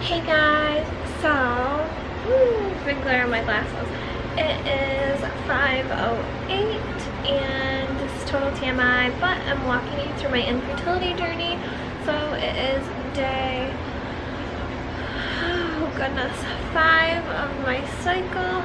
Hey guys, so, big glare on my glasses. It is 5:08 and this is total TMI, but I'm walking you through my infertility journey. So it is day, oh goodness, 5 of my cycle.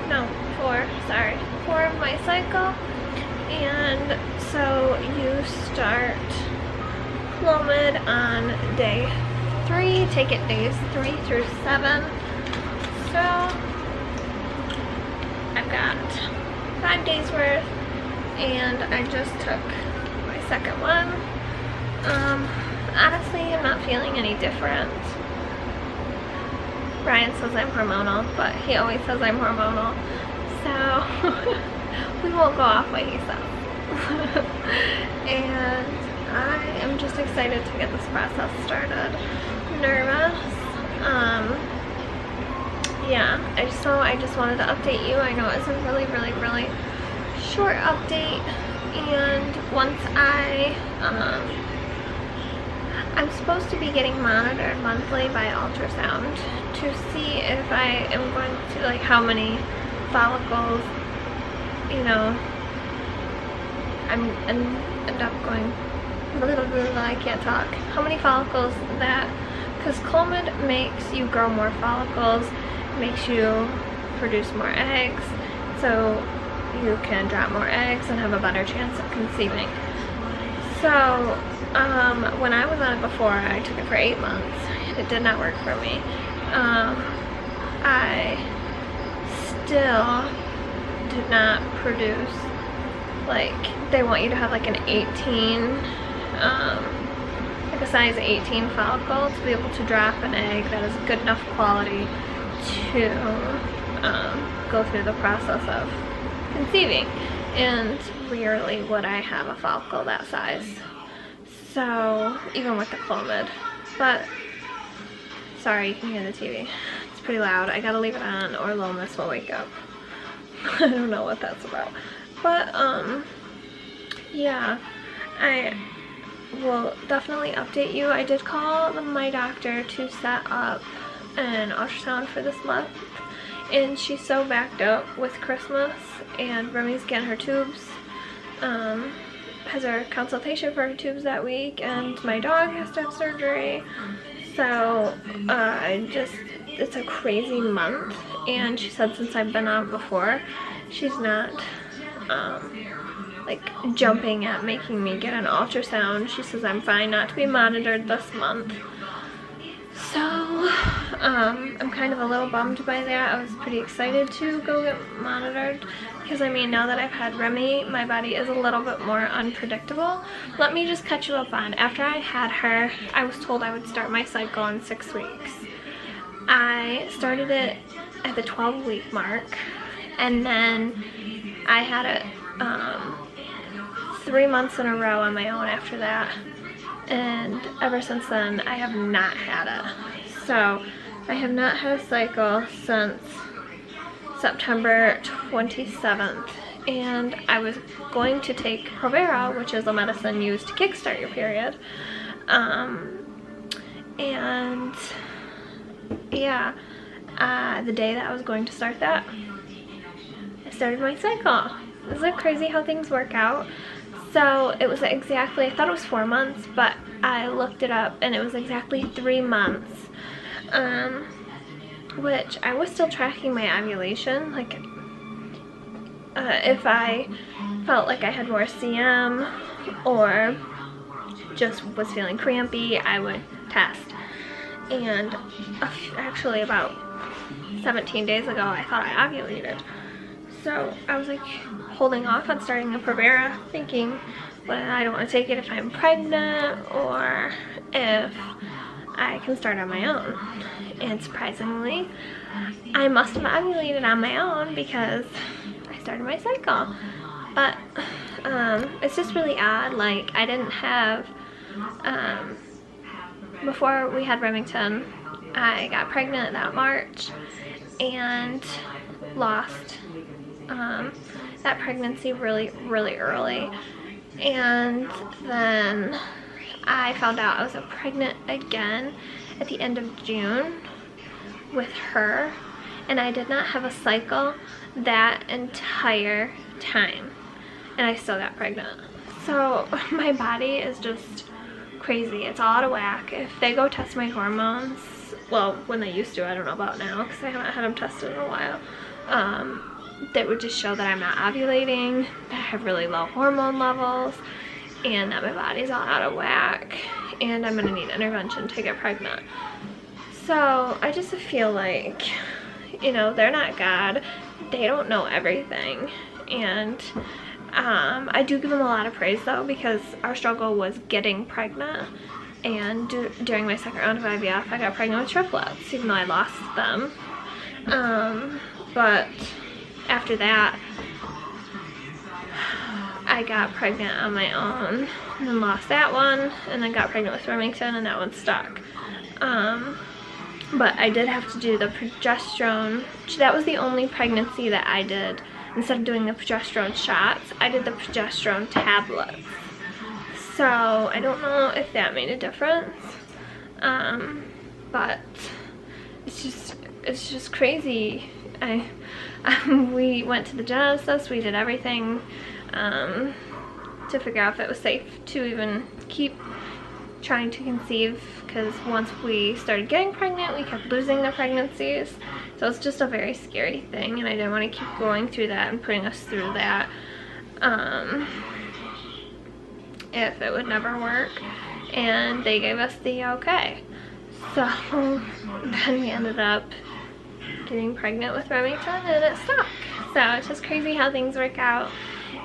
No, 4, sorry, 4 of my cycle. And so you start Clomid on day 3, take it days 3 through 7. So I've got 5 days worth, and I just took my second one. Honestly, I'm not feeling any different. Brian says I'm hormonal, but he always says I'm hormonal, so we won't go off what he says. And I am just excited to get this process started. Nervous. Yeah, I just wanted to update you. I know it's a really short update, and once I'm supposed to be getting monitored monthly by ultrasound to see if I am going to, like, how many follicles, you know, end up going, I can't talk. How many follicles that, because Clomid makes you grow more follicles, makes you produce more eggs, so you can drop more eggs and have a better chance of conceiving. So, when I was on it before, I took it for 8 months. It did not work for me. I still did not produce, like, they want you to have like an 18, like a size 18 follicle to be able to drop an egg that is good enough quality to go through the process of conceiving. And rarely would I have a follicle that size. So, even with the Clomid. But, sorry, you can hear the TV. It's pretty loud. I gotta leave it on or Lomas will wake up. I don't know what that's about. But, yeah, I will definitely update you. I did call my doctor to set up an ultrasound for this month, and she's so backed up with Christmas, and Remy's getting her tubes, has her consultation for her tubes that week, and my dog has to have surgery. So it's a crazy month, and she said since I've been on before, she's not like jumping at making me get an ultrasound. She says I'm fine not to be monitored this month. So I'm kind of a little bummed by that. I was pretty excited to go get monitored because, I mean, now that I've had Remy, my body is a little bit more unpredictable. Let me just catch you up on, after I had her, I was told I would start my cycle in 6 weeks. I started it at the 12-week mark, and then I had it 3 months in a row on my own after that, and ever since then I have not had it. So I have not had a cycle since September 27th, and I was going to take Provera, which is a medicine used to kickstart your period, and yeah, the day that I was going to start that, I started my cycle. Isn't it crazy how things work out? So it was exactly, I thought it was 4 months, but I looked it up and it was exactly 3 months, which I was still tracking my ovulation. Like, if I felt like I had more CM or just was feeling crampy, I would test. And actually about 17 days ago, I thought I ovulated. So I was like holding off on starting the Provera, thinking, well, I don't want to take it if I'm pregnant or if I can start on my own. And surprisingly, I must have ovulated on my own because I started my cycle. But it's just really odd. Like, I didn't have, before we had Remington, I got pregnant that March and lost that pregnancy really early, and then I found out I was pregnant again at the end of June with her, and I did not have a cycle that entire time, and I still got pregnant. So my body is just crazy. It's all out of whack. If they go test my hormones, well, when they used to, I don't know about now because I haven't had them tested in a while, that would just show that I'm not ovulating, that I have really low hormone levels, and that my body's all out of whack, and I'm gonna need intervention to get pregnant. So I just feel like, you know, they're not God. They don't know everything. And I do give them a lot of praise though, because our struggle was getting pregnant. And during my second round of IVF, I got pregnant with triplets, even though I lost them. But after that, I got pregnant on my own and then lost that one, and then got pregnant with Remington, and that one stuck. But I did have to do the progesterone. That was the only pregnancy that I did. Instead of doing the progesterone shots, I did the progesterone tablets. So I don't know if that made a difference. But it's just crazy. We went to the geneticist, we did everything to figure out if it was safe to even keep trying to conceive, because once we started getting pregnant, we kept losing the pregnancies. So it's just a very scary thing, and I didn't want to keep going through that and putting us through that if it would never work. And they gave us the okay. So then we ended up getting pregnant with Remington, and it stuck. So it's just crazy how things work out.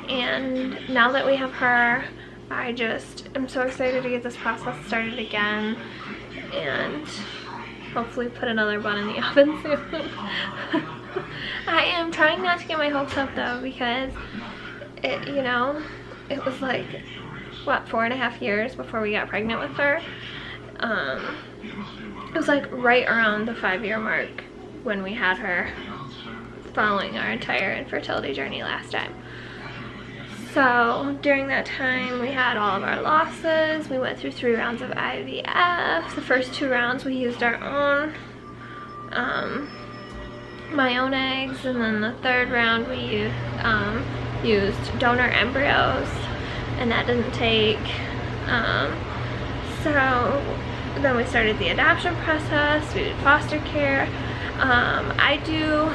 And now that we have her, I just am so excited to get this process started again and hopefully put another bun in the oven soon. I am trying not to get my hopes up though, because it, you know, it was like, what, 4.5 years before we got pregnant with her. It was like right around the 5-year mark when we had her, following our entire infertility journey last time. So during that time, we had all of our losses. We went through 3 rounds of IVF. The first 2 rounds we used our own, my own eggs, and then the 3rd round we used donor embryos, and that didn't take. So then we started the adoption process. We did foster care. I do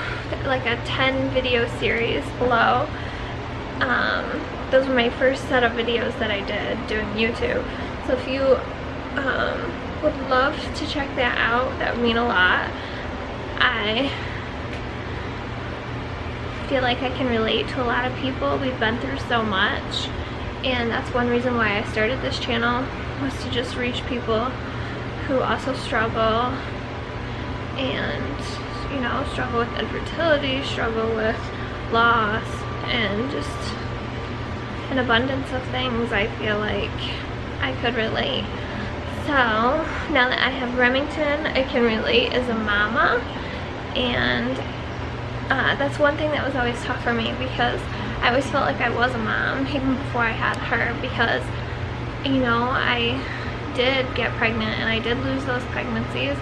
like a 10 video series below. Those were my first set of videos that I did doing YouTube. So if you would love to check that out, that would mean a lot. I feel like I can relate to a lot of people. We've been through so much, and that's one reason why I started this channel, was to just reach people who also struggle, and, you know, struggle with infertility, struggle with loss, and just an abundance of things. I feel like I could relate. So now that I have Remington, I can relate as a mama, and that's one thing that was always tough for me, because I always felt like I was a mom even before I had her, because, you know, I did get pregnant and I did lose those pregnancies,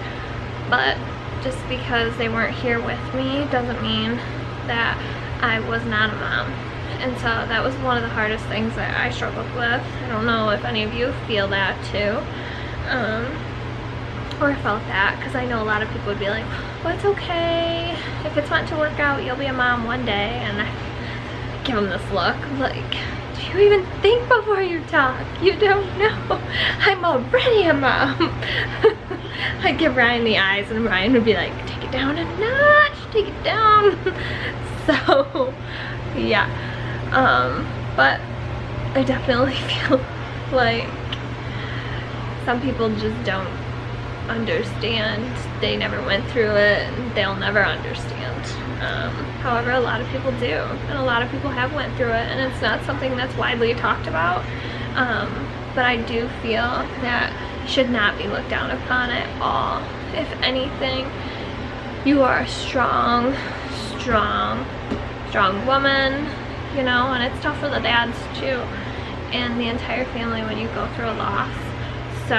but just because they weren't here with me doesn't mean that I was not a mom. And so that was one of the hardest things that I struggled with. I don't know if any of you feel that too, or felt that, because I know a lot of people would be like, well, it's okay, if it's meant to work out, you'll be a mom one day. And I give them this look like, do you even think before you talk? You don't know. I'm already a mom. I'd give Ryan the eyes, and Ryan would be like, take it down a notch, take it down. So yeah, but I definitely feel like some people just don't understand. They never went through it, and they'll never understand. However, a lot of people do, and a lot of people have went through it, and it's not something that's widely talked about. But I do feel that you should not be looked down upon at all. If anything, you are a strong woman, you know, and it's tough for the dads too, and the entire family when you go through a loss. So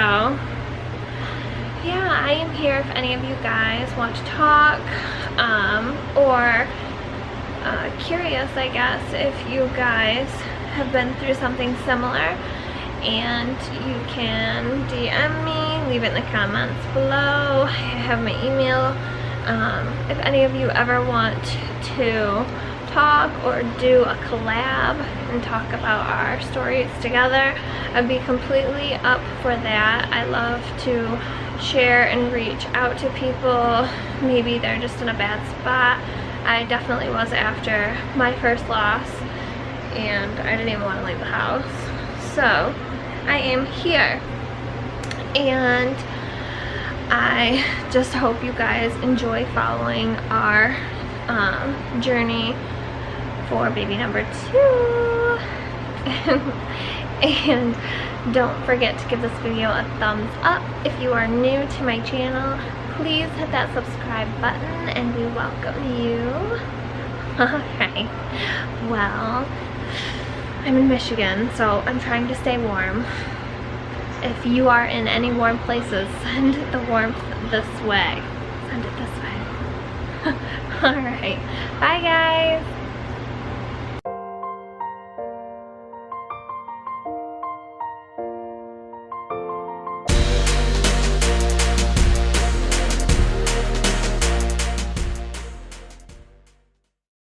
yeah, I am here if any of you guys want to talk, or curious, I guess, if you guys have been through something similar, and you can DM me, leave it in the comments below. I have my email. If any of you ever want to talk or do a collab and talk about our stories together, I'd be completely up for that. I love to share and reach out to people. Maybe they're just in a bad spot. I definitely was after my first loss, and I didn't even want to leave the house. So I am here, and I just hope you guys enjoy following our journey for baby number 2. And don't forget to give this video a thumbs up. If you are new to my channel, please hit that subscribe button and we welcome you. Okay, well, I'm in Michigan, so I'm trying to stay warm. If you are in any warm places, send the warmth this way. Send it this way. Alright, bye guys.